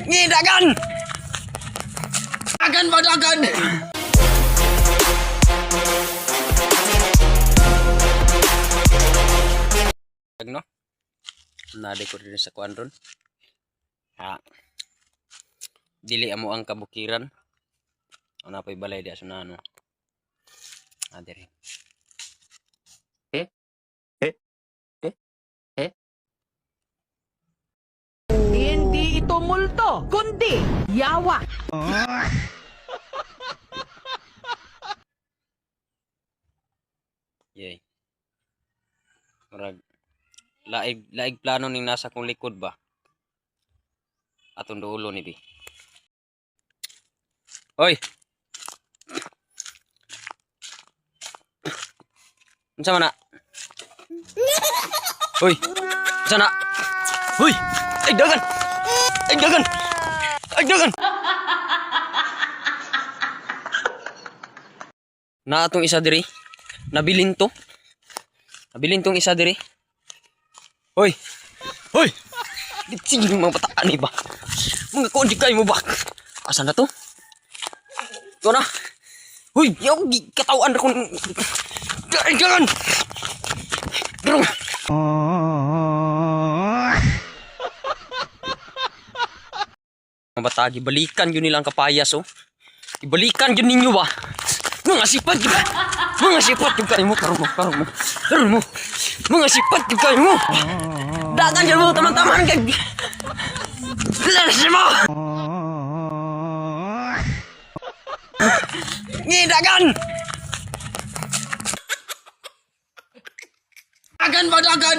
Ngidagan! Dagan ba dagan? No? Nade ko rin sa kuan ron. Dili amo ang kabukiran. Ana pay balay di asunano. Adere. Hindi ito multo, kundi yawa. Yay. Murag laig plano ning nasa kong likod ba? Atong duulo ni bi. Hoy. Unsa man na? Hoy. Unsa na? Hoy. Ay dagan. Ay dagan. Ay dagan. Na atong isa diri. Nabilin to. Nabilin tong isa diri. Hoy. Hoy. Sige mga bataan ni ba? Mga kundi kayo mo ba? Asan na to? Ito na. Hoy, yaw katawan ko. Jangan. Durung. Mga bata, gibalikan yun nilang kapayas, oh. Ibalikan yun ninyo ba? Mga sipad yun. Mga sipad yun kayo mo. Karoon mo. Mga sipad yun kayo mo. Dagan dyan mo, taman-taman kag. Lalas mo! Ngidagan! Dagan ba dagan?